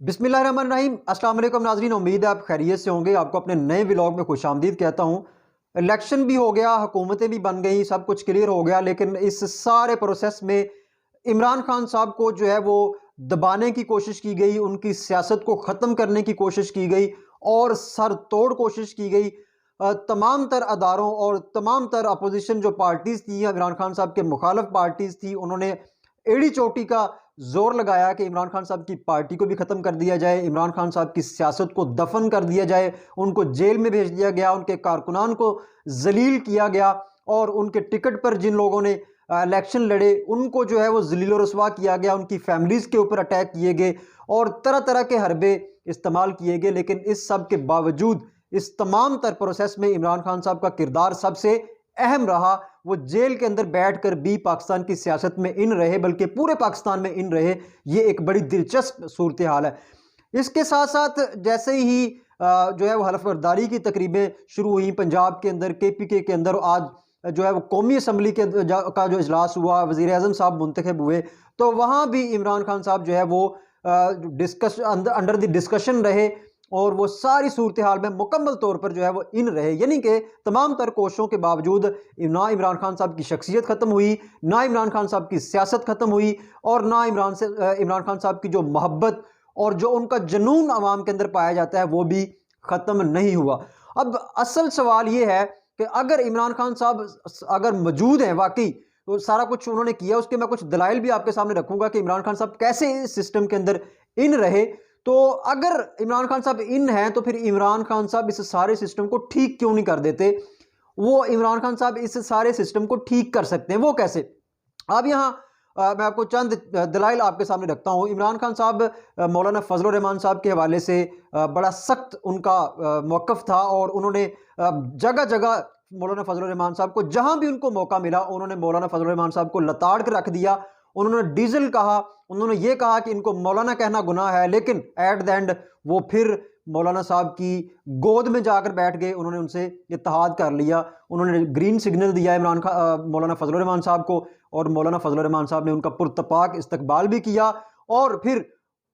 बिस्मिल्लाहिर्रहमानिर्रहीम। अस्सलाम वालेकुम नाज़रीन, उम्मीद है आप खैरियत से होंगे। आपको अपने नए व्लॉग में खुशामदीद कहता हूँ। इलेक्शन भी हो गया, हुकूमतें भी बन गई, सब कुछ क्लियर हो गया, लेकिन इस सारे प्रोसेस में इमरान खान साहब को जो है वो दबाने की कोशिश की गई, उनकी सियासत को ख़त्म करने की कोशिश की गई और सर तोड़ कोशिश की गई। तमाम तर अदारों और तमाम तर अपोजिशन जो पार्टीज़ थी, इमरान खान साहब के मुखालफ पार्टीज़ थी, उन्होंने एड़ी चोटी का जोर लगाया कि इमरान खान साहब की पार्टी को भी ख़त्म कर दिया जाए, इमरान खान साहब की सियासत को दफन कर दिया जाए, उनको जेल में भेज दिया गया, उनके कारकुनान को जलील किया गया और उनके टिकट पर जिन लोगों ने इलेक्शन लड़े उनको जो है वो जलील रसवा किया गया, उनकी फैमिलीज़ के ऊपर अटैक किए गए और तरह तरह के हरबे इस्तेमाल किए गए। लेकिन इस सब के बावजूद इस तमाम तर प्रोसेस में इमरान खान साहब का किरदार सबसे अहम रहा। वो जेल के अंदर बैठकर भी पाकिस्तान की सियासत में इन रहे, बल्कि पूरे पाकिस्तान में इन रहे। ये एक बड़ी दिलचस्प सूरत हाल है। इसके साथ साथ जैसे ही जो है वो हलफ बर्दारी की तकरीबें शुरू हुई पंजाब के अंदर, KPK के अंदर, आज जो है वो कौमी असम्बली के का जो इजलास हुआ, वज़ीर आज़म साहब मुंतखब हुए, तो वहाँ भी इमरान खान साहब जो है वो अंडर द डिस्कशन रहे और वो सारी सूरत हाल में मुकम्मल तौर पर जो है वो इन रहे। यानी कि तमाम तर कोशिशों के बावजूद ना इमरान खान साहब की शख्सियत ख़त्म हुई, ना इमरान खान साहब की सियासत ख़त्म हुई और ना इमरान खान साहब की जो मोहब्बत और जो उनका जुनून आवाम के अंदर पाया जाता है वो भी ख़त्म नहीं हुआ। अब असल सवाल ये है कि अगर इमरान खान साहब अगर मौजूद हैं वाकई, तो सारा कुछ उन्होंने किया, उसके मैं कुछ दलाइल भी आपके सामने रखूंगा कि इमरान खान साहब कैसे इस सिस्टम के अंदर इन रहे। तो अगर इमरान खान साहब इन हैं तो फिर इमरान खान साहब इस सारे सिस्टम को ठीक क्यों नहीं कर देते? वो इमरान खान साहब इस सारे सिस्टम को ठीक कर सकते हैं, वो कैसे? अब यहाँ मैं आपको चंद दलाइल आपके सामने रखता हूँ। इमरान खान साहब मौलाना फजल रहमान साहब के हवाले से बड़ा सख्त उनका मौक़िफ़ था और उन्होंने जगह जगह मौलाना फजल रहमान साहब को जहाँ भी उनको मौका मिला उन्होंने मौलाना फजल रहमान साहब को लताड़ कर रख दिया। उन्होंने डीजल कहा, उन्होंने ये कहा कि इनको मौलाना कहना गुनाह है, लेकिन एट द एंड वो फिर मौलाना साहब की गोद में जाकर बैठ गए, उन्होंने उनसे इत्तेहाद कर लिया, उन्होंने ग्रीन सिग्नल दिया मौलाना फजल रहमान साहब को और मौलाना फजल रहमान साहब ने उनका पुरतपाक इस्तकबाल भी किया और फिर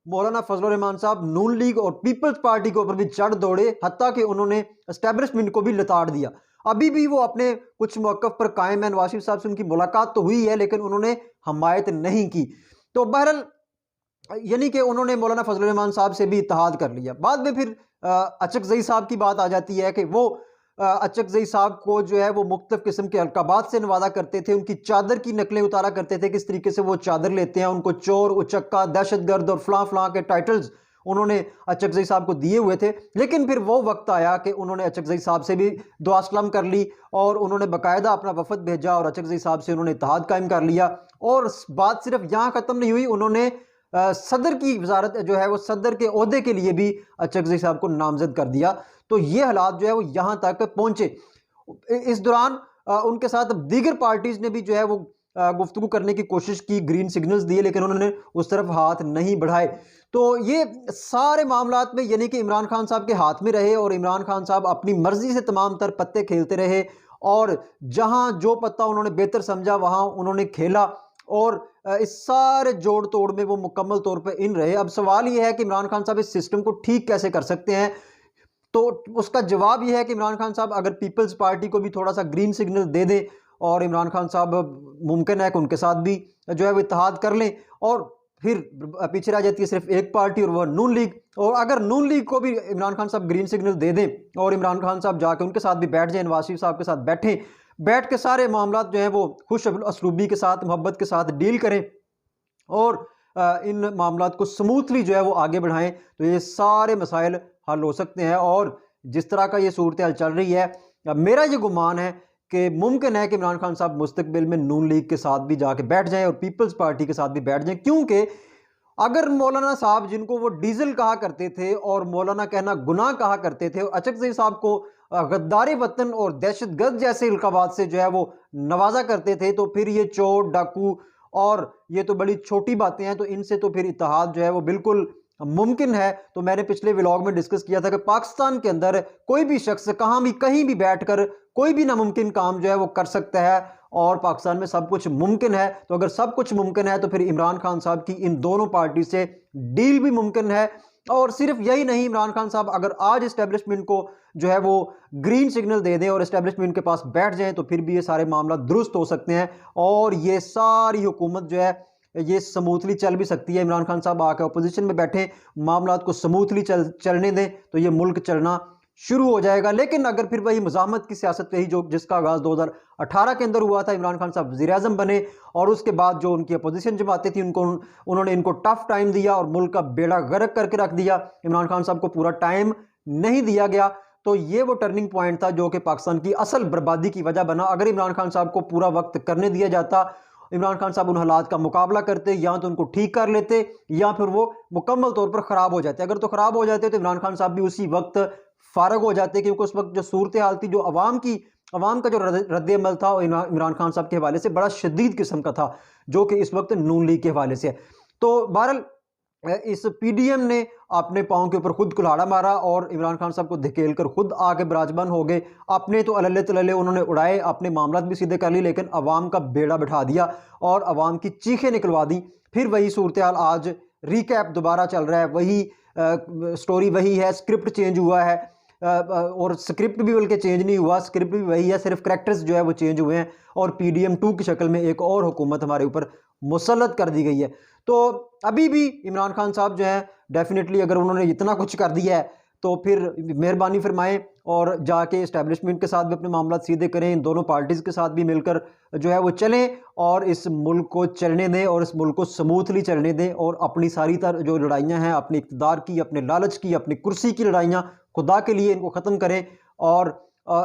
मौलाना फजल रहमान साहब नून लीग और पीपल्स पार्टी के ऊपर भी चढ़ दौड़े, हत्ता कि उन्होंने एस्टेब्लिशमेंट को भी लताड़ दिया। अभी भी वो अपने कुछ मौक़िफ़ पर कायम है। नवाज शरीफ साहब से उनकी मुलाकात तो हुई है लेकिन उन्होंने हमायत नहीं की। तो बहरहाल यानी कि उन्होंने मौलाना फजल रहमान साहब से भी इत्तेहाद कर लिया। बाद में फिर अचकज़ई साहब की बात आ जाती है कि वो अचकज़ई साहब को जो है वो मुख्तलिफ़ किस्म के अलक़ाबात से नवाजा करते थे, उनकी चादर की नकलें उतारा करते थे, किस तरीके से वो चादर लेते हैं, उनको चोर, उचक्का, दहशतगर्द और फ़लाँ फ़लाँ के टाइटल्स उन्होंने अचकज़ई साहब को दिए हुए थे। लेकिन फिर वो वक्त आया कि उन्होंने अचकज़ई साहब से भी दुआ सलाम कर ली और उन्होंने बाकायदा अपना वफ़द भेजा और अचकज़ई साहब से उन्होंने इत्तेहाद कायम कर लिया। और बात सिर्फ यहाँ ख़त्म नहीं हुई, उन्होंने सदर की वजारत जो है वो सदर के ओहदे के लिए भी अचकज़ई साहब को नामजद कर दिया। तो ये हालात जो है वो यहाँ तक पहुँचे। इस दौरान उनके साथ दीगर पार्टीज़ ने भी जो है वो गुफ्तगू करने की कोशिश की, ग्रीन सिग्नल्स दिए, लेकिन उन्होंने उस तरफ हाथ नहीं बढ़ाए। तो ये सारे मामलात में यानी कि इमरान खान साहब के हाथ में रहे और इमरान खान साहब अपनी मर्ज़ी से तमाम तर पत्ते खेलते रहे और जहाँ जो पत्ता उन्होंने बेहतर समझा वहाँ उन्होंने खेला और इस सारे जोड़ तोड़ में वो मुकम्मल तौर पर इन रहे। अब सवाल ये है कि इमरान खान साहब इस सिस्टम को ठीक कैसे कर सकते हैं? तो उसका जवाब यह है कि इमरान खान साहब अगर पीपल्स पार्टी को भी थोड़ा सा ग्रीन सिग्नल दे दें और इमरान खान साहब मुमकिन है कि उनके साथ भी जो है वो इत्तेहाद कर लें और फिर पीछे रह जाती है सिर्फ एक पार्टी और वह नून लीग। और अगर नून लीग को भी इमरान खान साहब ग्रीन सिग्नल दे दें और इमरान खान साहब जाके उनके साथ भी बैठ जाएं, नवाज शरीफ साहब के साथ बैठ के सारे मामला जो हैं वो खुश असलूबी के साथ, मोहब्बत के साथ डील करें और इन मामलात को स्मूथली जो है वो आगे बढ़ाएं, तो ये सारे मसाइल हल हो सकते हैं। और जिस तरह का ये सूरत हाल चल रही है, मेरा ये गुमान है कि मुमकिन है कि इमरान खान साहब मुस्तकबिल में नून लीग के साथ भी जाके बैठ जाएं और पीपल्स पार्टी के साथ भी बैठ जाएं, क्योंकि अगर मौलाना साहब जिनको वो डीजल कहा करते थे और मौलाना कहना गुनाह कहा करते थे, अचकज़ई साहब को गद्दार वतन और दहशतगर्द जैसे अलक़ाबात से जो है वो नवाजा करते थे, तो फिर ये चोर, डाकू और ये तो बड़ी छोटी बातें हैं, तो इनसे तो फिर इत्तेहाद जो है वो बिल्कुल मुमकिन है। तो मैंने पिछले व्लॉग में डिस्कस किया था कि पाकिस्तान के अंदर कोई भी शख्स कहाँ भी कहीं भी बैठकर कोई भी नामुमकिन काम जो है वो कर सकता है और पाकिस्तान में सब कुछ मुमकिन है। तो अगर सब कुछ मुमकिन है तो फिर इमरान खान साहब की इन दोनों पार्टी से डील भी मुमकिन है اور صرف یہی نہیں، عمران خان صاحب اگر آج اسٹیبلشمنٹ کو جو ہے وہ گرین سگنل دے دیں اور اسٹیبلشمنٹ کے پاس بیٹھ جائیں تو پھر بھی یہ سارے معاملات درست ہو سکتے ہیں اور یہ ساری حکومت جو ہے یہ سموتھلی چل بھی سکتی ہے۔ عمران خان صاحب آ کے اپوزیشن میں بیٹھیں، معاملات کو سموتھلی چلنے دیں تو یہ ملک چلنا شروع ہو جائے گا۔ لیکن اگر پھر وہی مزاحمت کی سیاست رہی جس کا آغاز 2018 کے اندر ہوا تھا، عمران خان صاحب وزیر اعظم بنے اور اس کے بعد جو ان کی اپوزیشن جماعتیں تھیں انہوں نے ان کو ٹف ٹائم دیا اور ملک کا بیڑا غرق کر کے رکھ دیا، عمران خان صاحب کو پورا ٹائم نہیں دیا گیا، تو یہ وہ ٹرننگ پوائنٹ تھا جو کہ پاکستان کی اصل بربادی کی وجہ بنا۔ اگر عمران خان صاحب کو پورا وقت کرنے دیا جاتا، عمران خان صاحب ان حالات کا مقابلہ کرتے، یا تو ان کو ٹھیک کر لیتے یا پھر وہ مکمل طور پر خراب ہو جاتے۔ اگر تو خراب ہو جاتے تو عمران خان صاحب بھی اسی وقت فارغ ہو جاتے، کیونکہ اس وقت جو صورتحال تھی، جو عوام کا جو رد عمل تھا وہ عمران خان صاحب کے حوالے سے بڑا شدید قسم کا تھا، جو کہ اس وقت نون لیگ کے حوالے سے ہے۔ تو بہرحال اس پی ڈی ایم نے اپنے پاؤں کے اوپر خود کلہاڑا مارا اور عمران خان صاحب کو دھکیل کر خود آگے براجمان ہو گئے۔ اپنے تو اللے تللے انہوں نے اڑائے، اپنے معاملات بھی سیدھے کر لی، لیکن عوام کا بیڑا بٹھا دیا اور عوام کی چیخیں نکلوا دی۔ پھر وہی صورتحال آج ریکیپ دوبارہ چل رہا ہے، وہی سٹوری وہی ہے، اسکرپٹ چینج ہوا ہے اور اسکرپٹ بھی بلکہ چینج نہیں ہوا، اسکرپٹ بھی وہی ہے، صرف کریکٹرز جو ہے وہ چینج ہوئے ہیں اور پی ڈی ایم 2 کی شکل میں ایک اور حکومت ہمارے اوپر مسلط کر دی گئی ہے۔ تو ابھی بھی عمران خان صاحب جو ہیں ڈیفینیٹلی اگر انہوں نے اتنا کچھ کر دیا ہے تو پھر مہربانی فرمائیں اور جا کے اسٹیبلشمنٹ کے ساتھ بھی اپنے معاملات سیدھے کریں، ان دونوں پارٹیز کے ساتھ بھی مل کر جو ہے وہ چلیں اور اس ملک کو چلنے دیں اور اس ملک کو سموتھلی چلنے دیں اور اپنی ساری جو لڑائیاں ہیں، اپنے اقتدار کی، اپنے لالچ کی، اپنی کرسی کی لڑائیاں، خدا کے لیے ان کو ختم کریں۔ اور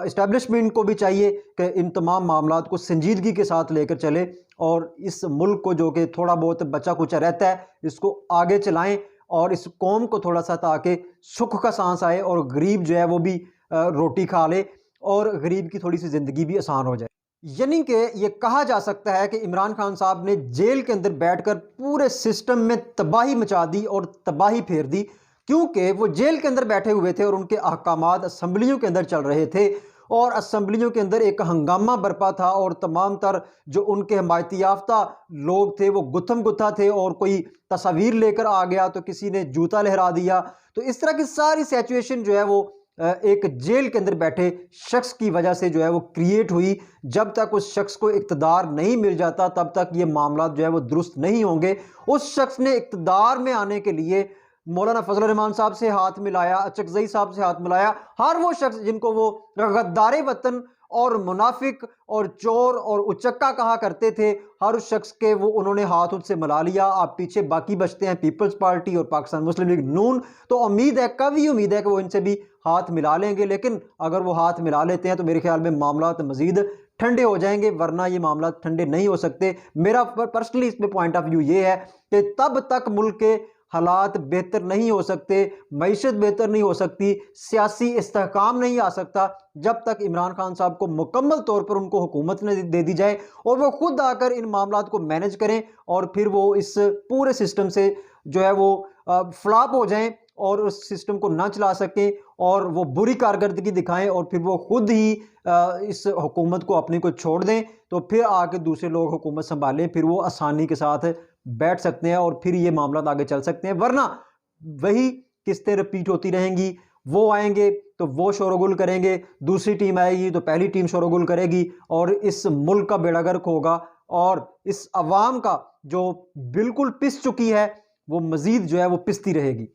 اسٹیبلشمنٹ کو بھی چاہیے کہ ان تمام معاملات کو سنجیدگی کے ساتھ لے کر چلے اور اس ملک کو جو کہ تھوڑا بہت بچا کچا رہتا ہے اس کو آگے چلائیں اور اس قوم کو تھوڑا سا تاکہ سکھ کا سانس آئے اور غریب جو ہے وہ بھی روٹی کھا لے اور غریب کی تھوڑی سی زندگی بھی آسان ہو جائے۔ یعنی کہ یہ کہا جا سکتا ہے کہ عمران خان صاحب نے جیل کے اندر بیٹھ کر پورے سسٹم میں تباہی مچا دی اور تباہی پھیر دی، کیونکہ وہ جیل کے اندر بیٹھے ہوئے تھے اور ان کے احکامات اسمبلیوں کے اندر چل رہے تھے اور اسمبلیوں کے اندر ایک ہنگامہ برپا تھا اور تمام تر جو ان کے حمایتی یافتہ لوگ تھے وہ گتھم گتھا تھے اور کوئی تصاویر لے کر آ گیا تو کسی نے جوتا لہرا دیا۔ تو اس طرح کی ساری سیچویشن جو ہے وہ ایک جیل کے اندر بیٹھے شخص کی وجہ سے جو ہے وہ کریٹ ہوئی۔ جب تک اس شخص کو اقتدار نہیں مل جاتا تب تک یہ معاملات جو ہے وہ درست نہیں ہوں گے۔ اس شخص نے اقتدار میں آنے کے لیے مولانا فضل الرحمان صاحب سے ہاتھ ملایا، اچکزئی صاحب سے ہاتھ ملایا، ہر وہ شخص جن کو وہ غدار وطن اور منافق اور چور اور اچکا کہا کرتے تھے، ہر اس شخص کے وہ انہوں نے ہاتھ ان سے ملا لیا۔ آپ پیچھے باقی بچتے ہیں پیپلز پارٹی اور پاکستان مسلم لیگ نون، تو امید ہے، کبھی امید ہے کہ وہ ان سے بھی ہاتھ ملا لیں گے، لیکن اگر وہ ہاتھ ملا لیتے ہیں تو میرے خیال میں معاملات مزید ٹھنڈے ہو جائیں گے، ورنہ یہ معاملات ٹھنڈے نہیں ہو سکتے۔ میرا پرسنلی اس پہ پوائنٹ آف ویو یہ ہے کہ تب تک ملک کے حالات بہتر نہیں ہو سکتے، معیشت بہتر نہیں ہو سکتی، سیاسی استحکام نہیں آ سکتا جب تک عمران خان صاحب کو مکمل طور پر ان کو حکومت نے دے دی جائے اور وہ خود آ کر ان معاملات کو مینج کریں اور پھر وہ اس پورے سسٹم سے جو ہے وہ فلاپ ہو جائیں اور اس سسٹم کو نہ چلا سکیں اور وہ بری کارکردگی دکھائیں اور پھر وہ خود ہی اس حکومت کو اپنی کو چھوڑ دیں، تو پھر آ کے دوسرے لوگ حکومت سنبھالیں، پھر وہ آسانی کے ساتھ بیٹھ سکتے ہیں اور پھر یہ معاملات آگے چل سکتے ہیں۔ ورنہ وہی قسطیں رپیٹ ہوتی رہیں گی، وہ آئیں گے تو وہ شور و گل کریں گے، دوسری ٹیم آئے گی تو پہلی ٹیم شور و گل کرے گی اور اس ملک کا بیڑا غرق ہوگا اور اس عوام کا جو بالکل پس چکی ہے وہ مزید جو ہے وہ پستی رہے گی۔